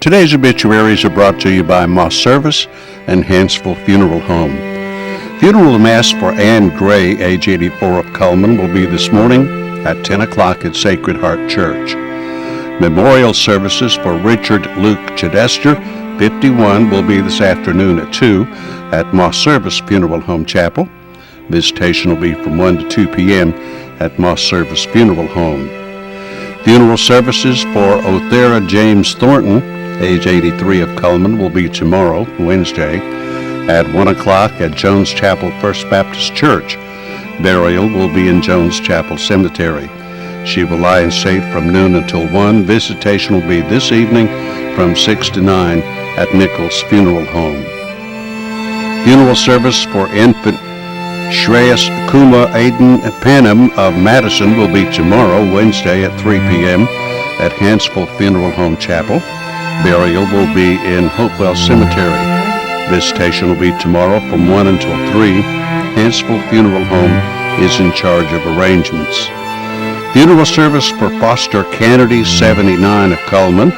Today's obituaries are brought to you by Moss Service and Hansville Funeral Home. Funeral Mass for Ann Gray, age 84 of Cullman, will be this morning at 10 o'clock at Sacred Heart Church. Memorial services for Richard Luke Chidester, 51, will be this afternoon at 2 at Moss Service Funeral Home Chapel. Visitation will be from 1 to 2 p.m. at Moss Service Funeral Home. Funeral services for Othera James Thornton, age 83 of Cullman, will be tomorrow, Wednesday, at 1 o'clock at Jones Chapel First Baptist Church. Burial will be in Jones Chapel Cemetery. She will lie in state from noon until 1. Visitation will be this evening from 6 to 9 at Nichols Funeral Home. Funeral service for infant Shreyas Kuma Aiden Panam of Madison will be tomorrow, Wednesday at 3 p.m. at Hansville Funeral Home Chapel. Burial will be in Hopewell Cemetery. Visitation will be tomorrow from 1 until 3. Hansville Funeral Home is in charge of arrangements. Funeral service for Foster Kennedy, 79 of Cullman,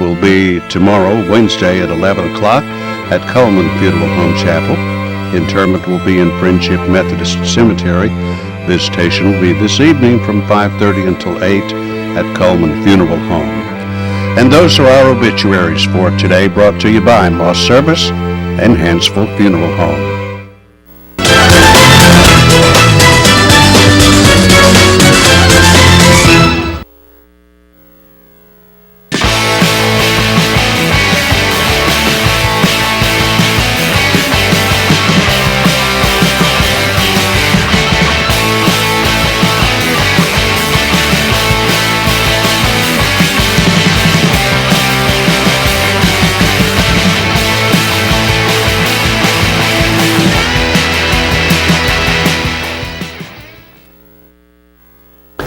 will be tomorrow, Wednesday at 11 o'clock at Cullman Funeral Home Chapel. Interment will be in Friendship Methodist Cemetery. Visitation will be this evening from 5:30 until 8 at Cullman Funeral Home. And those are our obituaries for today, brought to you by Moss Service and Hansville Funeral Home.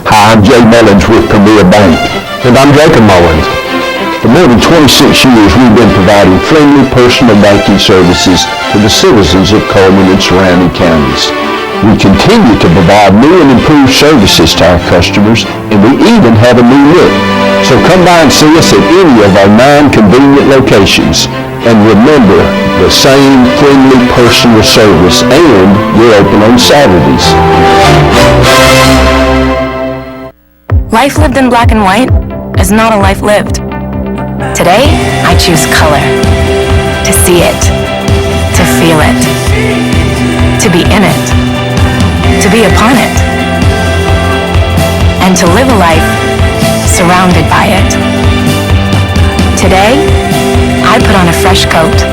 I'm Jay Mullins with Premier Bank. And I'm Jacob Mullins. For more than 26 years, we've been providing friendly personal banking services to the citizens of Cullman and surrounding counties. We continue to provide new and improved services to our customers, and we even have a new look. So come by and see us at any of our 9 convenient locations. And remember, the same friendly personal service, and we're open on Saturdays. Life lived in black and white is not a life lived. Today, I choose color. To see it. To feel it. To be in it. To be upon it. And to live a life surrounded by it. Today, I put on a fresh coat.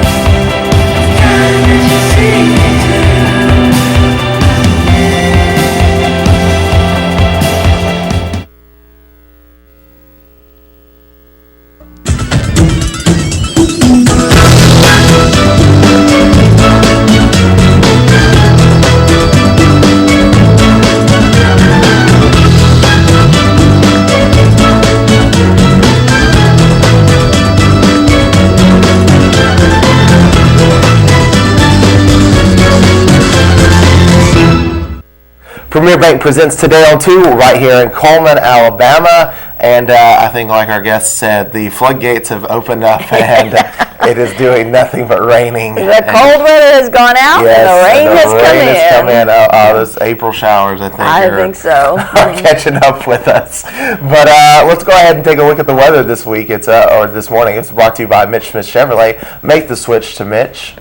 Premier Bank presents Today on 2 right here in Cullman, Alabama. And I think, like our guest said, the floodgates have opened up and it is doing nothing but raining. The cold weather has gone out, yes, and the rain has come in. Those April showers, I think so. Are catching up with us. But let's go ahead and take a look at the weather this week. Or this morning. It's brought to you by Mitch Smith Chevrolet. Make the switch to Mitch.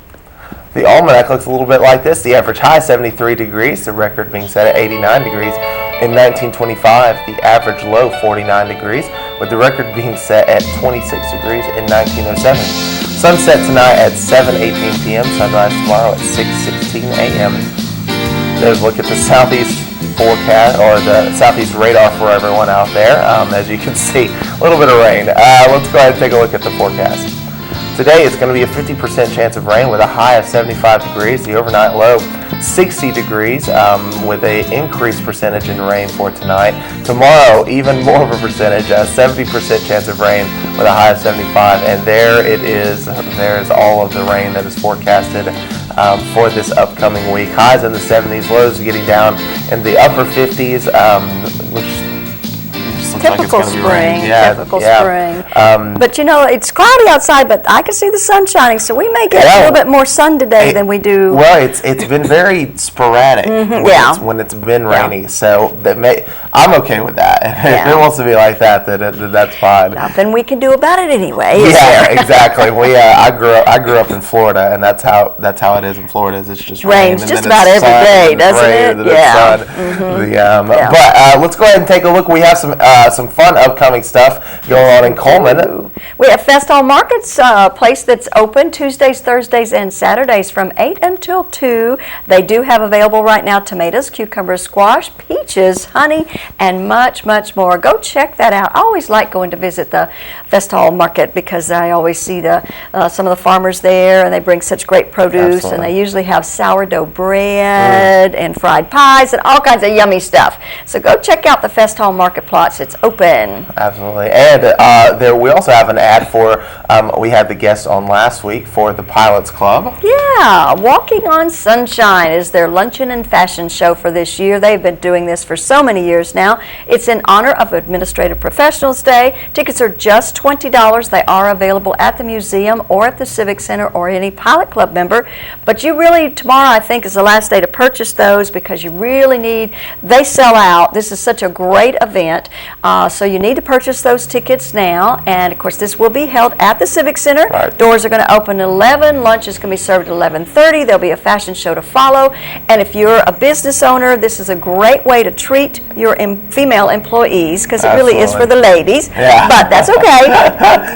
The almanac looks a little bit like this. The average high, 73 degrees. The record being set at 89 degrees. In 1925, the average low, 49 degrees, with the record being set at 26 degrees in 1907. Sunset tonight at 7:18 p.m. Sunrise tomorrow at 6:16 a.m. There's a look at the southeast forecast, or the southeast radar for everyone out there. As you can see, a little bit of rain. Let's go ahead and take a look at the forecast. Today it's going to be a 50% chance of rain with a high of 75 degrees. The overnight low 60 degrees with an increased percentage in rain for tonight. Tomorrow, even more of a percentage, 70% chance of rain with a high of 75. And there it is. There's all of the rain that is forecasted for this upcoming week. Highs in the 70s, lows getting down in the upper 50s, which looks like it's Typical going to be raining. spring. Yeah, Typical yeah. spring. But you know, it's cloudy outside, but I can see the sun shining, so we may get Yeah. a little bit more sun today than we do. Well, it's been very sporadic yeah. when it's been rainy, so I'm okay with that. If Yeah. it wants to be like that, then that's fine. Nothing we can do about it anyway. is Yeah, there? exactly. I grew up in Florida, and that's how it is in Florida. Is it's just rain, Rains and just then about it's every sun, day, and then it's doesn't rain, it? and then it's Yeah. sun. Yeah. But let's go ahead and take a look. We have some fun upcoming stuff going on in Coleman. We have Festall Markets, a place that's open Tuesdays, Thursdays, and Saturdays from 8 until 2. They do have available right now tomatoes, cucumbers, squash, peaches, honey, and much, much more. Go check that out. I always like going to visit the Festall Market because I always see some of the farmers there, and they bring such great produce, Absolutely. and they usually have sourdough bread and fried pies and all kinds of yummy stuff. So go check out the Festall Market plots. It's open. Absolutely. And we also have an ad for, we had the guest on last week for the Pilots Club. Yeah, Walking on Sunshine is their luncheon and fashion show for this year. They've been doing this for so many years now. It's in honor of Administrative Professionals Day. Tickets are just $20. They are available at the museum or at the Civic Center or any Pilot Club member. But you really, tomorrow I think is the last day to purchase those because you really they sell out. This is such a great event. So you need to purchase those tickets now. And of course this will be held at the Civic Center. Right. Doors are going to open at 11. Lunch is going to be served at 11:30. There'll be a fashion show to follow. And if you're a business owner, this is a great way to treat your female employees because it really is for the ladies. Yeah. But that's okay.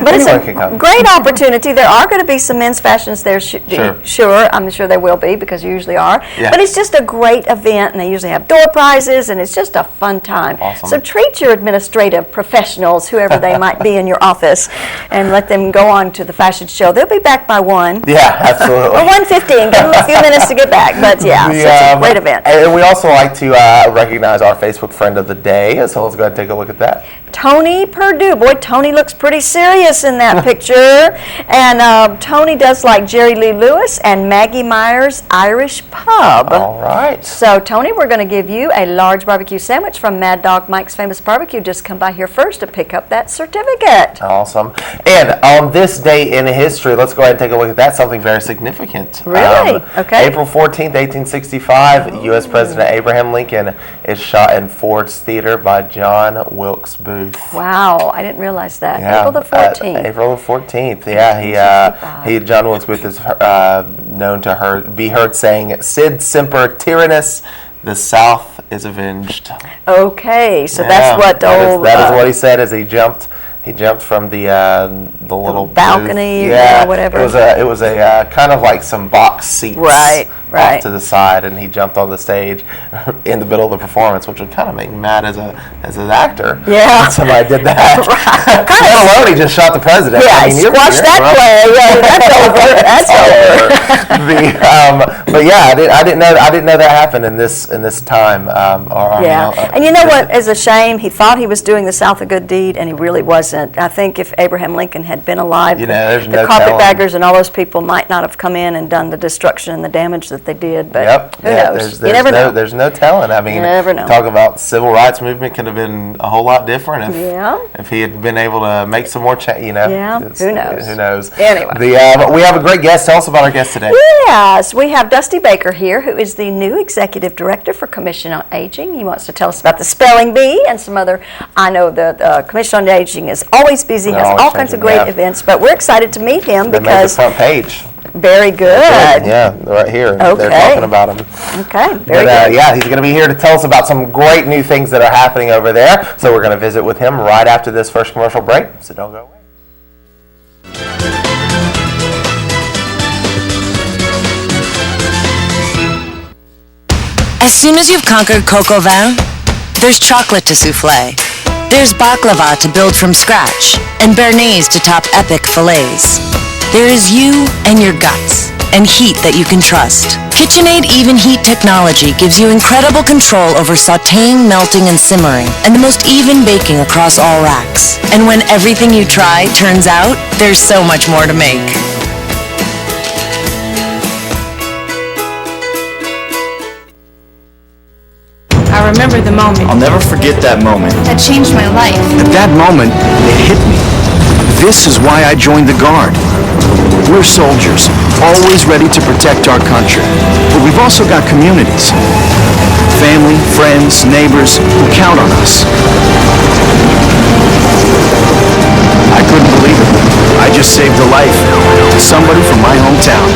But it's Anyone can come. a great opportunity. There are going to be some men's fashions there. Sure. I'm sure there will be because you usually are. Yeah. But it's just a great event, and they usually have door prizes, and it's just a fun time. Awesome. So treat your administrative professionals, whoever they might be in your office, and let them go on to the fashion show. They'll be back by 1. Yeah, absolutely. Or 1:15. Give them a few minutes to get back. But yeah, such a great event. And we also like to recognize our Facebook friend of the day, so let's go ahead and take a look at that. Tony Perdue. Boy, Tony looks pretty serious in that picture. And Tony does like Jerry Lee Lewis and Maggie Myers Irish Pub. All right. So, Tony, we're going to give you a large barbecue sandwich from Mad Dog Mike's Famous Barbecue. Just come by here first to pick up that certificate. Awesome. And on this day in history, let's go ahead and take a look at that, something very significant. Really? Okay. April 14th, 1865, U.S. President Abraham Lincoln is shot in Ford's Theater by John Wilkes Booth. Wow, I didn't realize that. Yeah, April the 14th. April the 14th. Yeah, John Wilkes Booth is known to be heard saying, "Sid Semper Tyrannis, the South is avenged." Okay, so Yeah, that's what that is what he said as he jumped. He jumped from the little balcony, booth. Yeah, whatever. It was a kind of like some box seats Right. off to the side, and he jumped on the stage in the middle of the performance, which would kind of make me mad as an actor. Yeah. That somebody did that. Right. Let alone he just shot the president. Yeah, squash that play. Yeah, that's over. That's over. But yeah, I didn't know that happened in this time. And you know what is a shame? He thought he was doing the South a good deed, and he really wasn't. I think if Abraham Lincoln had been alive, there's the no carpetbaggers and all those people might not have come in and done the destruction and the damage that they did. But who knows? You never know. There's no telling. I mean, You never know. talk about civil rights movement could have been a whole lot different if he had been able to make some more change. Yeah, who knows? Who knows? Anyway. But we have a great guest. Tell us about our guest today. Yes, we have Dusty Baker here, who is the new Executive Director for Commission on Aging. He wants to tell us about the spelling bee and some other. I know the Commission on Aging is always busy, They're has always all kinds of changing, great events, but we're excited to meet him They made the because front page. very good. Yeah, right here. Okay. They're talking about him. Okay, very But good. yeah, he's going to be here to tell us about some great new things that are happening over there. So we're going to visit with him right after this first commercial break. So don't go away. As soon as you've conquered coq au vin, there's chocolate to souffle. There's baklava to build from scratch, and béarnaise to top epic fillets. There is you and your guts, and heat that you can trust. KitchenAid Even Heat technology gives you incredible control over sautéing, melting, and simmering, and the most even baking across all racks. And when everything you try turns out, there's so much more to make. Our I remember the moment I'll never forget that moment. that changed my life. At that moment, it hit me. This is why I joined the Guard. We're soldiers, always ready to protect our country. But we've also got communities. Family, friends, neighbors who count on us. I couldn't believe it. I just saved a life to somebody from my hometown.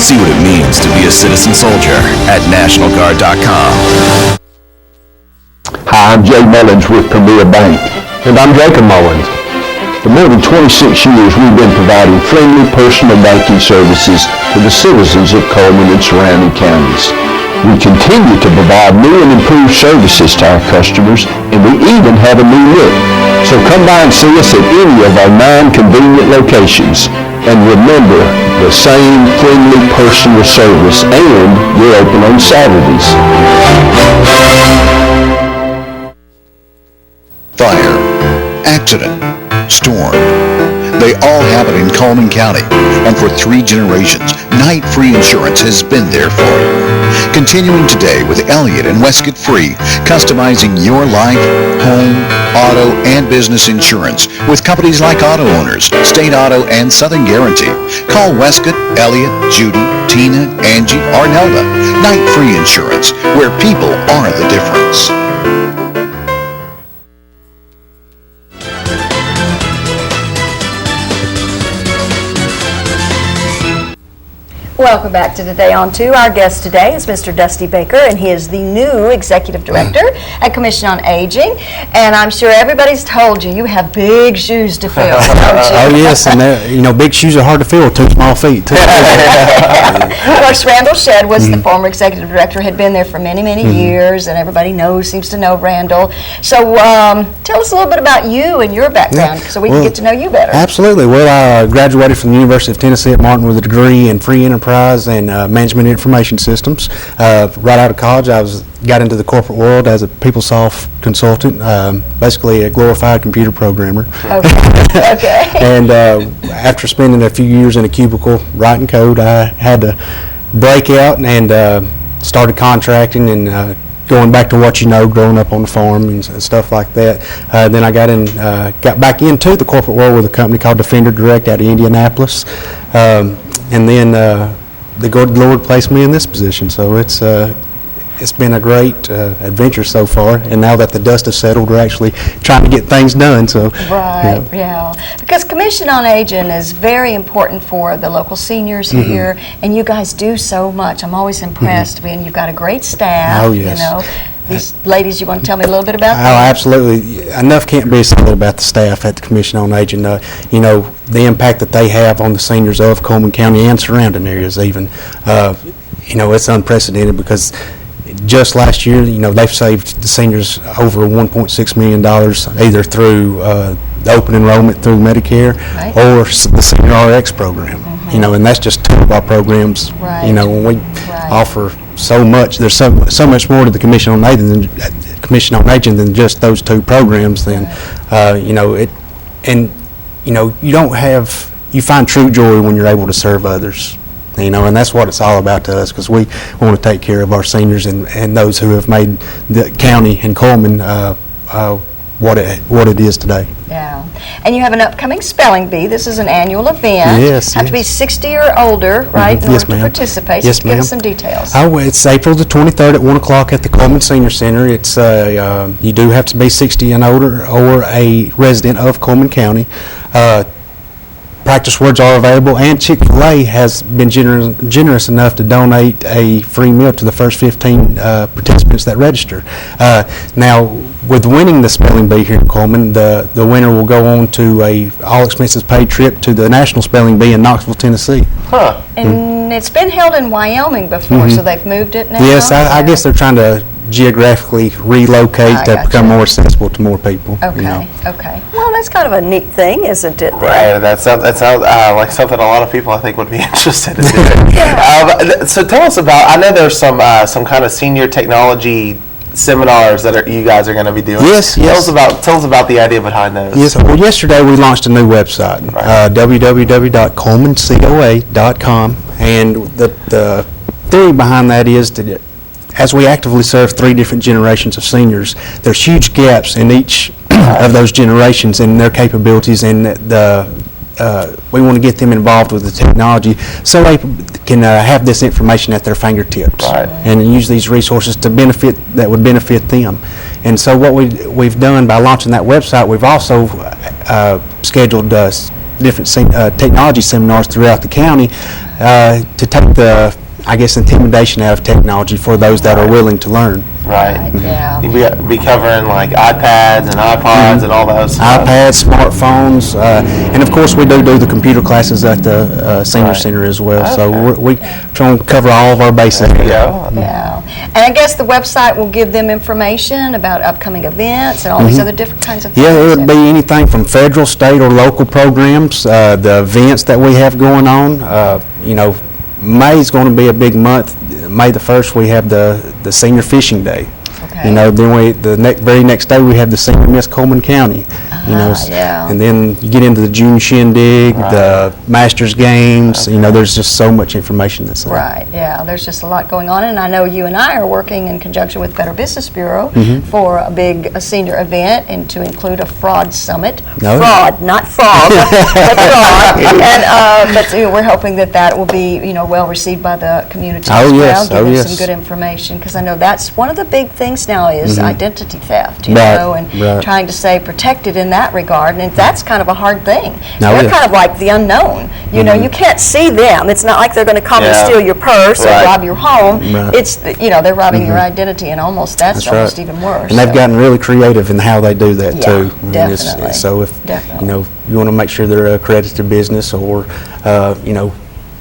See what it means to be a citizen soldier at NationalGuard.com. Hi, I'm Jay Mullins with Premier Bank. And I'm Jacob Mullins. For more than 26 years, we've been providing friendly personal banking services to the citizens of Coleman and surrounding counties. We continue to provide new and improved services to our customers, and we even have a new look. So come by and see us at any of our 9 convenient locations. And remember, the same friendly personal service, and we're open on Saturdays. Fire, accident, storm. They all happen in Coleman County, and for 3 generations, Knight Free Insurance has been there for you. Continuing today with Elliott and Westcott Free, customizing your life, home, auto, and business insurance with companies like Auto Owners, State Auto, and Southern Guarantee. Call Westcott, Elliott, Judy, Tina, Angie, or Nelda. Knight Free Insurance, where people are the difference. Welcome back to Today on 2. Our guest today is Mr. Dusty Baker, and he is the new Executive Director at Commission on Aging. And I'm sure everybody's told you have big shoes to fill, don't you? Oh, yes, and big shoes are hard to fill, 2 small feet, too. Of course, Randall Shedd was the former Executive Director, had been there for many, many years, and everybody seems to know Randall. So tell us a little bit about you and your background so we can get to know you better. Absolutely. Well, I graduated from the University of Tennessee at Martin with a degree in free enterprise and management information systems. Right out of college, got into the corporate world as a PeopleSoft consultant, basically a glorified computer programmer. Okay. And after spending a few years in a cubicle writing code, I had to break out and started contracting and going back to what you know, growing up on the farm and stuff like that. Then I got back into the corporate world with a company called Defender Direct out of Indianapolis. And then the Lord placed me in this position, so it's been a great adventure so far. And now that the dust has settled, we're actually trying to get things done. So right, yeah. Because Commission on Aging is very important for the local seniors here, and you guys do so much. I'm always impressed. And you've got a great staff. Oh, yes. These ladies, you want to tell me a little bit about them? Oh, absolutely. Enough can't be said about the staff at the Commission on Aging. The impact that they have on the seniors of Coleman County and surrounding areas even. It's unprecedented because just last year, they've saved the seniors over $1.6 million either through the open enrollment through Medicare or the Senior RX program. And that's just 2 of our programs. Right. When we offer so much, there's so much more to the Commission on Aging than just those 2 programs. Then, you find true joy when you're able to serve others. And that's what it's all about to us, because we want to take care of our seniors and those who have made the county and Coleman what it is today. Yeah. And you have an upcoming spelling bee. This is an annual event. Yes. Have to be 60 or older, right, in Yes, order to ma'am. participate. Yes, So give ma'am. us some details. It's April the 23rd at 1 o'clock at the Coleman Senior Center. It's you do have to be 60 and older or a resident of Coleman County. Practice words are available, and Chick-fil-A has been generous enough to donate a free meal to the first 15 participants that register. Now, with winning the spelling bee here in Coleman, the winner will go on to a all-expenses-paid trip to the National Spelling Bee in Knoxville, Tennessee. And it's been held in Wyoming before, so they've moved it now? Yes, I guess they're trying to geographically relocate I to gotcha. become more accessible to more people. Okay, okay. Well, that's kind of a neat thing, isn't it? Right, that sounds like something a lot of people I think would be interested in doing. So tell us about, I know there's some kind of senior technology seminars that you guys are going to be doing. Yes. Tell us about the idea behind those. Yes. Well, yesterday we launched a new website, www.colemancoa.com, and the theory behind that is to as we actively serve 3 different generations of seniors, there's huge gaps in each of those generations in their capabilities, and we want to get them involved with the technology so they can have this information at their fingertips, Right. and use these resources that would benefit them. And so what we've done by launching that website, we've also scheduled different technology seminars throughout the county to take the, I guess, intimidation out of technology for those that are willing to learn. Right. Yeah. You'll be covering like iPads and iPods and all those. iPads, smartphones, and of course we do the computer classes at the senior Right. center as well. Okay. So we try to cover all of our bases. There you go. Yeah. And I guess the website will give them information about upcoming events and all these other different kinds of things. Yeah, it would be anything from federal, state, or local programs, the events that we have going on. May is going to be a big month. May the 1st, we have the Senior Fishing Day. Okay. Then the very next day we have the Senior Miss Coleman County. yeah. And then you get into the June Shindig, the Masters Games. There's just so much information that's there. Right, yeah, there's just a lot going on, and I know you and I are working in conjunction with Better Business Bureau for a big senior event, and to include a fraud summit. No. Fraud, not frog, but fraud. And but we're hoping that will be well received by the community Oh, as well, yes, give oh, them yes. some good information, because I know that's one of the big things now is identity theft, Right, and right. trying to stay protected in that regard, and that's kind of a hard thing. No, They're yeah. kind of like the unknown. You can't see them. It's not like they're going to come and Yeah. steal your purse Right. or rob your home. Right. It's they're robbing your identity, and that's right. almost even worse. And they've So, gotten really creative in how they do that Yeah, too. I mean, definitely. So if Definitely. you want to make sure they're a accredited business, or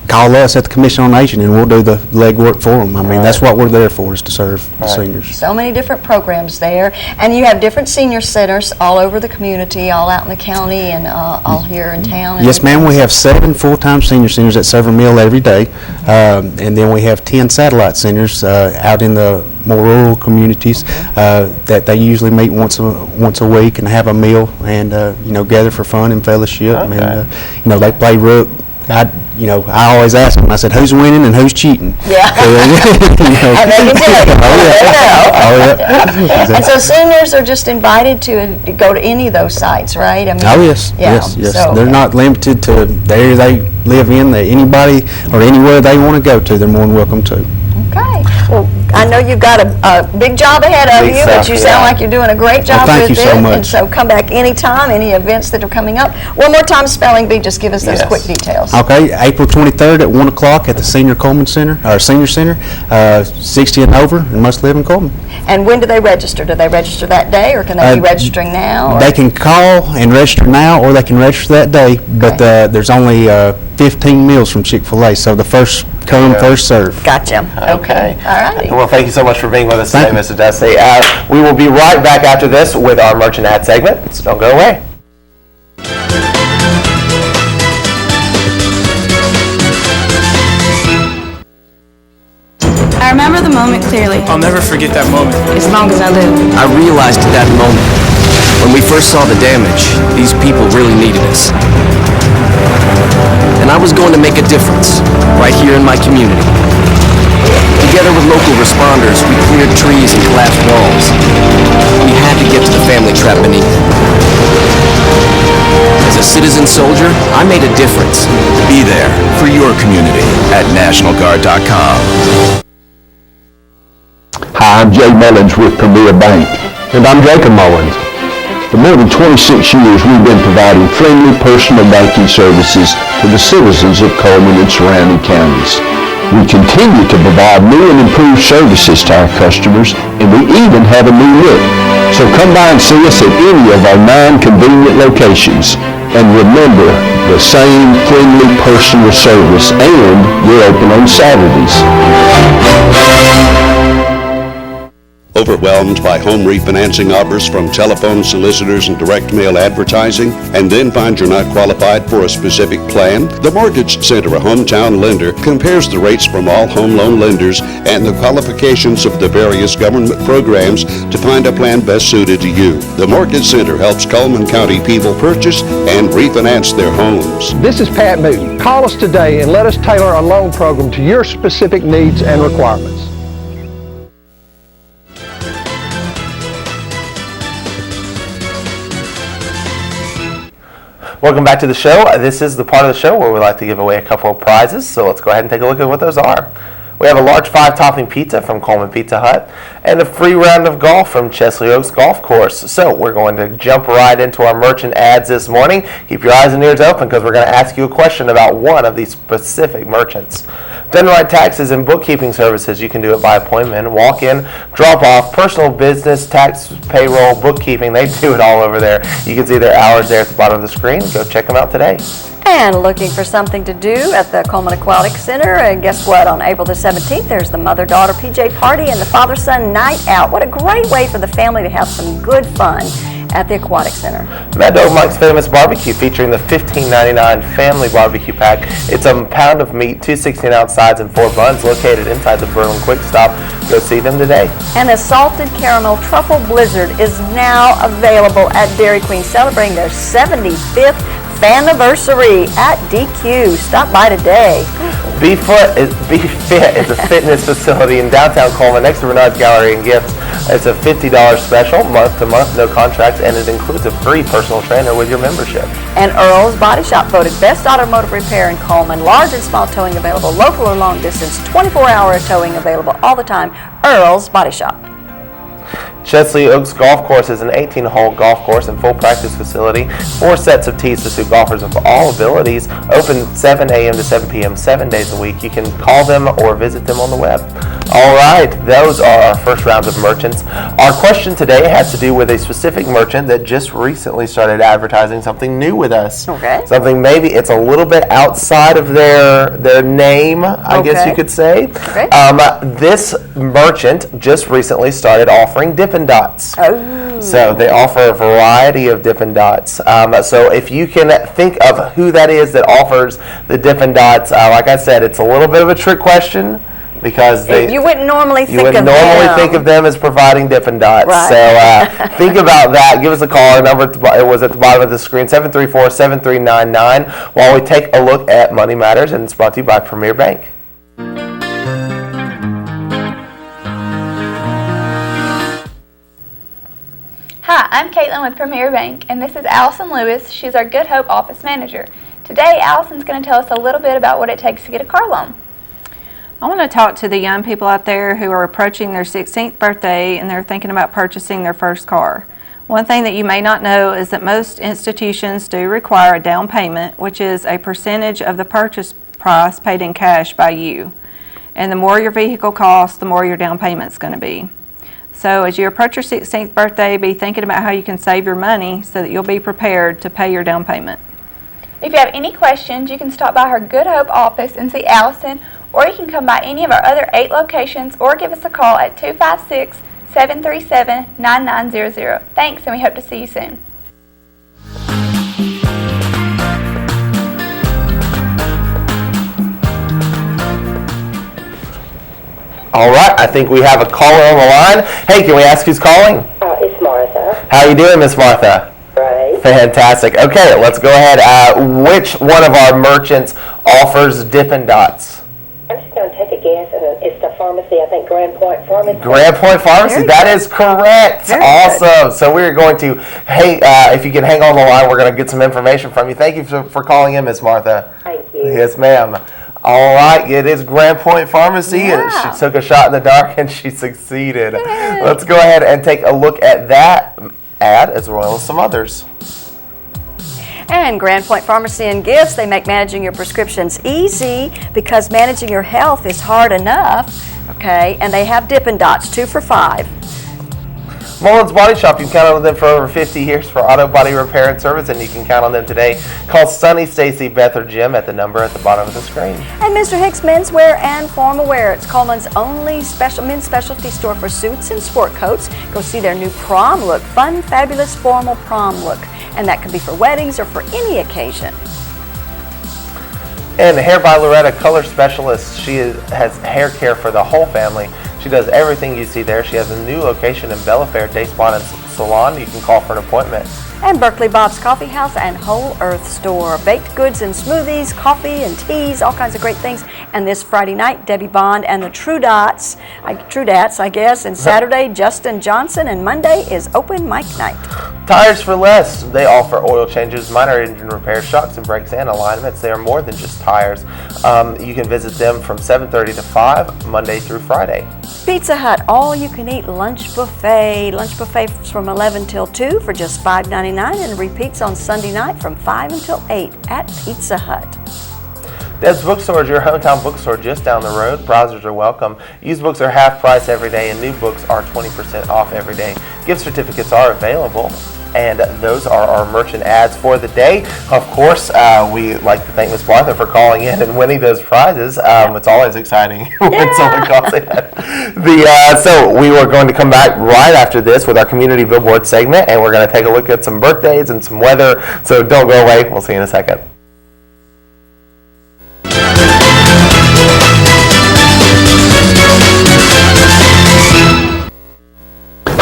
call us at the Commission on Aging, and we'll do the legwork for them. I mean, that's what we're there for, is to serve the seniors. so many different programs there, and you have different senior centers all over the community, all out in the county, and all here in town. and Yes, ma'am. We have 7 full-time senior centers that serve a meal every day, and then we have 10 satellite centers out in the more rural communities that they usually meet once a week and have a meal and gather for fun and fellowship. Okay. And they play rook. I always ask them. I said, "Who's winning and who's cheating?" Yeah. And they can do it. Oh yeah. And so seniors are just invited to go to any of those sites, right? I mean, Oh yes, yeah, yes. so- They're not limited to the area they live in. Anybody or anywhere they want to go to, they're more than welcome to. Okay. Well, I know you've got a big job ahead of Big you, stuff, but you yeah. sound like you're doing a great job thank with you it. so much. And so come back anytime, any events that are coming up. One more time, Spelling Bee, just give us those Yes. quick details. Okay, April 23rd at 1 o'clock at the Senior Coleman Center, or Senior Center, 60 and over, and must live in Coleman. And when do they register? Do they register that day, or can they be registering now? or- They can call and register now, or they can register that day, but there's only 15 meals from Chick-fil-A, so the first come, first serve. Gotcha. Okay. All righty. Well, thank you so much for being with us Thank today, you. Mr. Dusty. We will be right back after this with our merchant ad segment, so don't go away. I remember the moment clearly, I'll never forget that moment. as long as I live. I realized at that moment, when we first saw the damage, these people really needed us. And I was going to make a difference, right here in my community. Together with local responders, we cleared trees and collapsed walls. We had to get to the family trapped beneath. As a citizen soldier, I made a difference. Be there for your community at NationalGuard.com. Hi, I'm Jay Mullins with Premier Bank. And I'm Jacob Mullins. For more than 26 years, we've been providing friendly personal banking services to the citizens of Coleman and surrounding counties. We continue to provide new and improved services to our customers, and we even have a new look. So come by and see us at any of our 9 convenient locations. And remember, the same friendly personal service, and we're open on Saturdays. Overwhelmed by home refinancing offers from telephone solicitors and direct mail advertising, and then find you're not qualified for a specific plan? The Mortgage Center, a hometown lender, compares the rates from all home loan lenders and the qualifications of the various government programs to find a plan best suited to you. The Mortgage Center helps Coleman County people purchase and refinance their homes. This is Pat Newton. Call us today and let us tailor a loan program to your specific needs and requirements. Welcome back to the show. This is the part of the show where we like to give away a couple of prizes, so let's go ahead and take a look at what those are. We have a large 5-topping pizza from Coleman Pizza Hut and a free round of golf from Chesley Oaks Golf Course. So we're going to jump right into our merchant ads this morning. Keep your eyes and ears open because we're going to ask you a question about one of these specific merchants. Dunright Taxes and Bookkeeping Services. You can do it by appointment, walk in, drop off, personal, business, tax, payroll, bookkeeping. They do it all over there. You can see their hours there at the bottom of the screen. Go check them out today. And looking for something to do at the Coleman Aquatic Center. And guess what? On April the 17th, there's the mother-daughter PJ party and the father-son night out. What a great way for the family to have some good fun at the Aquatic Center. Mad Dog Mike's Famous Barbecue featuring the $15.99 family barbecue pack. It's a pound of meat, 2 16-ounce sides, and 4 buns located inside the Berlin Quick Stop. Go see them today. And the Salted Caramel Truffle Blizzard is now available at Dairy Queen, celebrating their 75th anniversary at DQ. Stop by today. Be Fit is a fitness facility in downtown Coleman next to Bernard's Gallery and Gifts. It's a $50 special, month to month, no contracts, and it includes a free personal trainer with your membership. And Earl's Body Shop voted best automotive repair in Coleman. Large and small towing available, local or long distance, 24-hour towing available all the time. Earl's Body Shop. Chesley Oaks Golf Course is an 18-hole golf course and full practice facility. 4 sets of tees to suit golfers of all abilities. Open 7 a.m. to 7 p.m. 7 days a week. You can call them or visit them on the web. All right, those are our first rounds of merchants. Our question today has to do with a specific merchant that just recently started advertising something new with us. Okay. Something maybe it's a little bit outside of their name, I guess you could say. Okay. This merchant just recently started offering Dippin' Dots. Oh. So they offer a variety of Dippin' Dots. So if you can think of who that is that offers the Dippin' Dots, like I said, it's a little bit of a trick question because you wouldn't normally think of them. think of them as providing Dippin' Dots. Right. So think about that. Give us a call. Our number it was at the bottom of the screen, 734-7399, while we take a look at Money Matters, and it's brought to you by Premier Bank. Hi, I'm Caitlin with Premier Bank, and this is Allison Lewis. She's our Good Hope Office Manager. Today, Allison's going to tell us a little bit about what it takes to get a car loan. I want to talk to the young people out there who are approaching their 16th birthday and they're thinking about purchasing their first car. One thing that you may not know is that most institutions do require a down payment, which is a percentage of the purchase price paid in cash by you. And the more your vehicle costs, the more your down payment's going to be. So as you approach your 16th birthday, be thinking about how you can save your money so that you'll be prepared to pay your down payment. If you have any questions, you can stop by her Good Hope office and see Allison, or you can come by any of our other 8 locations or give us a call at 256-737-9900. Thanks, and we hope to see you soon. All right, I think we have a caller on the line. Hey, can we ask who's calling? It's Martha. How are you doing, Miss Martha? Right. Fantastic. Okay, let's go ahead. Which one of our merchants offers Dippin' Dots? I'm just going to take a guess, and it's the pharmacy, I think Grand Point Pharmacy. Grand Point Pharmacy, that is correct. Very awesome. Good. So we're going to, if you can hang on the line, we're going to get some information from you. Thank you for calling in, Miss Martha. Thank you. Yes, ma'am. All right, it is Grand Point Pharmacy. Yeah. She took a shot in the dark and she succeeded. Yay. Let's go ahead and take a look at that ad as well as some others. And Grand Point Pharmacy and Gifts, they make managing your prescriptions easy because managing your health is hard enough, okay? And they have Dippin' Dots, 2 for $5. Mullins Body Shop, you can count on them for over 50 years for auto body repair and service, and you can count on them today. Call Sunny, Stacy, Beth, or Jim at the number at the bottom of the screen. And Mr. Hicks Menswear and Formal Wear. It's Coleman's only men's specialty store for suits and sport coats. Go see their new prom look, fun, fabulous, formal prom look. And that can be for weddings or for any occasion. And Hair by Loretta Color Specialist. She has hair care for the whole family. She does everything you see there. She has a new location in Bella Fair Day Spa and Salon. You can call for an appointment. And Berkeley Bob's Coffee House and Whole Earth Store. Baked goods and smoothies, coffee and teas, all kinds of great things. And this Friday night, Debbie Bond and the True Dats, I guess. And Saturday, Justin Johnson. And Monday is open mic night. Tires for Less. They offer oil changes, minor engine repairs, shocks and brakes, and alignments. They are more than just tires. You can visit them from 7:30 to 5, Monday through Friday. Pizza Hut all-you-can-eat lunch buffet. Lunch buffet from 11 till 2 for just $5.99 and repeats on Sunday night from 5 until 8 at Pizza Hut. Deb's Bookstore is your hometown bookstore just down the road. Browsers are welcome. Used books are half price every day, and new books are 20% off every day. Gift certificates are available, and those are our merchant ads for the day. Of course, we like to thank Ms. Martha for calling in and winning those prizes. It's always exciting when someone calls in. So we are going to come back right after this with our Community Billboard segment, and we're going to take a look at some birthdays and some weather. So don't go away. We'll see you in a second.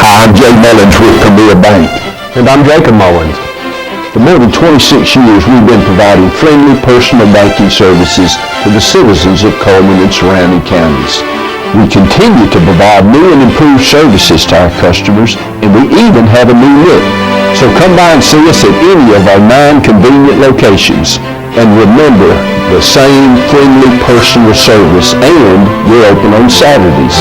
Hi, I'm Jay Mullins with Premier Bank. And I'm Jacob Mullins. For more than 26 years, we've been providing friendly personal banking services to the citizens of Coleman and surrounding counties. We continue to provide new and improved services to our customers, and we even have a new look. So come by and see us at any of our 9 convenient locations. And remember, the same friendly personal service, and we're open on Saturdays.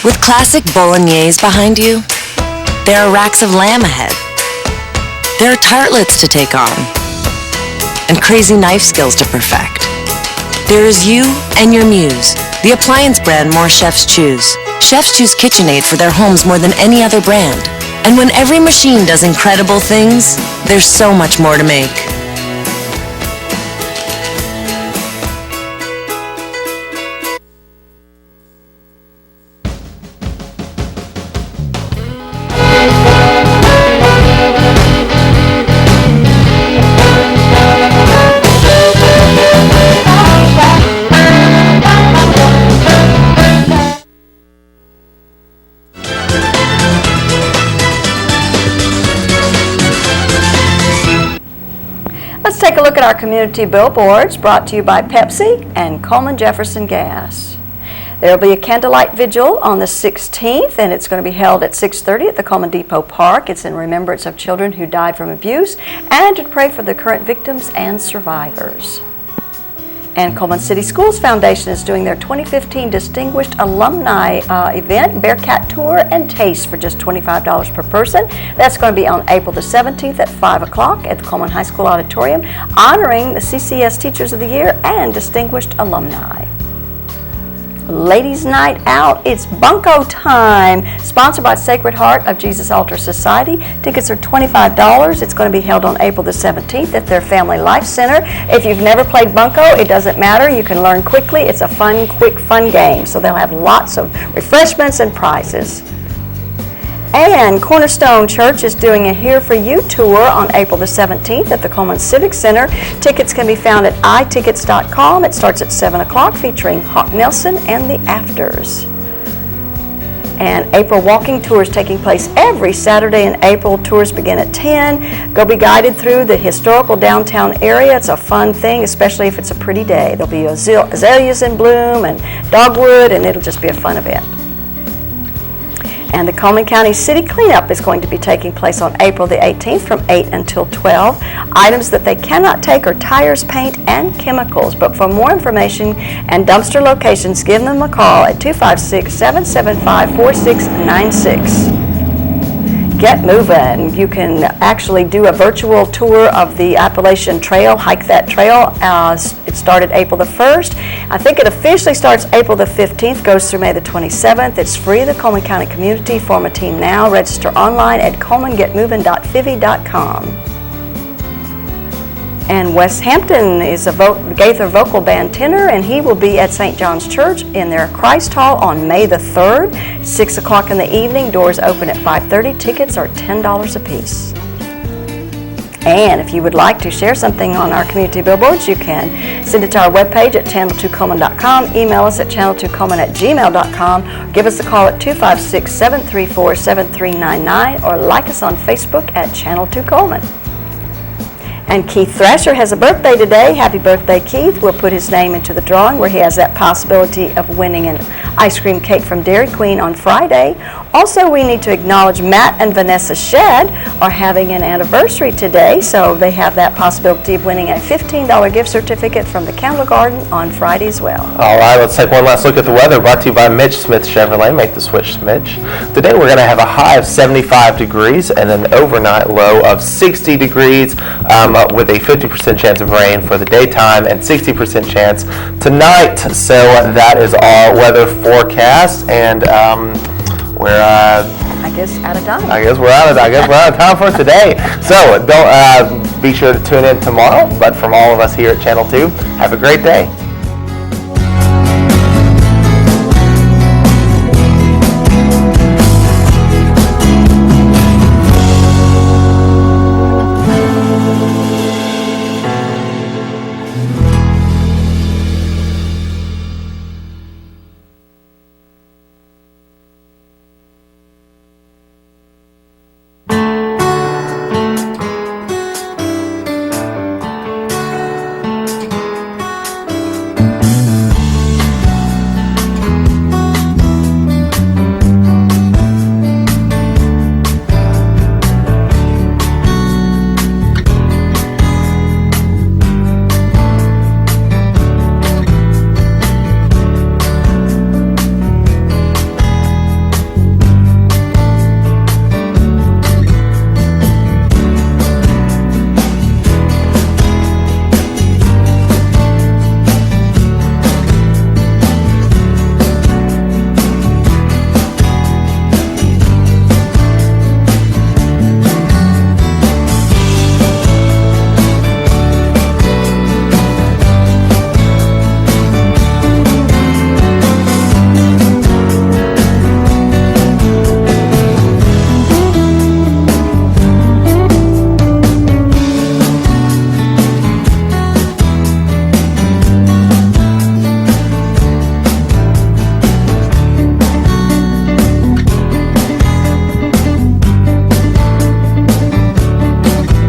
With classic bolognese behind you, there are racks of lamb ahead. There are tartlets to take on, and crazy knife skills to perfect. There is you and your muse, the appliance brand more chefs choose. Chefs choose KitchenAid for their homes more than any other brand. And when every machine does incredible things, there's so much more to make. Let's take a look at our community billboards brought to you by Pepsi and Coleman Jefferson Gas. There will be a candlelight vigil on the 16th, and it's going to be held at 6:30 at the Coleman Depot Park. It's in remembrance of children who died from abuse and to pray for the current victims and survivors. And Coleman City Schools Foundation is doing their 2015 Distinguished Alumni event, Bearcat Tour and Taste, for just $25 per person. That's going to be on April the 17th at 5 o'clock at the Coleman High School Auditorium, honoring the CCS Teachers of the Year and Distinguished Alumni. Ladies' Night Out, it's Bunko time, sponsored by Sacred Heart of Jesus Altar Society. Tickets are $25. It's going to be held on April the 17th at their Family Life Center. If you've never played Bunko, it doesn't matter. You can learn quickly. It's a fun, quick, fun game. So they'll have lots of refreshments and prizes. And Cornerstone Church is doing a Here For You tour on April the 17th at the Coleman Civic Center. Tickets can be found at itickets.com. It starts at 7 o'clock, featuring Hawk Nelson and the Afters. And April walking tours taking place every Saturday in April. Tours begin at 10. Go be guided through the historical downtown area. It's a fun thing, especially if it's a pretty day. There'll be azaleas in bloom and dogwood, and it'll just be a fun event. And the Coleman County City Cleanup is going to be taking place on April the 18th from 8 until 12. Items that they cannot take are tires, paint, and chemicals. But for more information and dumpster locations, give them a call at 256-775-4696. Get moving. You can actually do a virtual tour of the Appalachian Trail, hike that trail. It started April the 1st. I think it officially starts April the 15th, goes through May the 27th. It's free to the Coleman County community. Form a team now. Register online at colemangetmovin.fivi.com. And Wes Hampton is a Gaither vocal band tenor, and he will be at St. John's Church in their Christ Hall on May the 3rd, 6 o'clock in the evening. Doors open at 5:30. Tickets are $10 a piece. And if you would like to share something on our community billboards, you can send it to our webpage at channel2coleman.com, email us at channel2coleman@gmail.com, give us a call at 256-734-7399, or like us on Facebook at Channel 2 Coleman. And Keith Thrasher has a birthday today. Happy birthday, Keith. We'll put his name into the drawing where he has that possibility of winning an ice cream cake from Dairy Queen on Friday. Also, we need to acknowledge Matt and Vanessa Shedd are having an anniversary today, so they have that possibility of winning a $15 gift certificate from the Candle Garden on Friday as well. All right, let's take one last look at the weather, brought to you by Mitch Smith Chevrolet. Make the switch to Mitch. Today we're going to have a high of 75 degrees and an overnight low of 60 degrees with a 50% chance of rain for the daytime and 60% chance tonight. So that is our weather forecast, and we're I guess out of time. I guess we're out of time for today. So don't be sure to tune in tomorrow. But from all of us here at Channel 2, have a great day.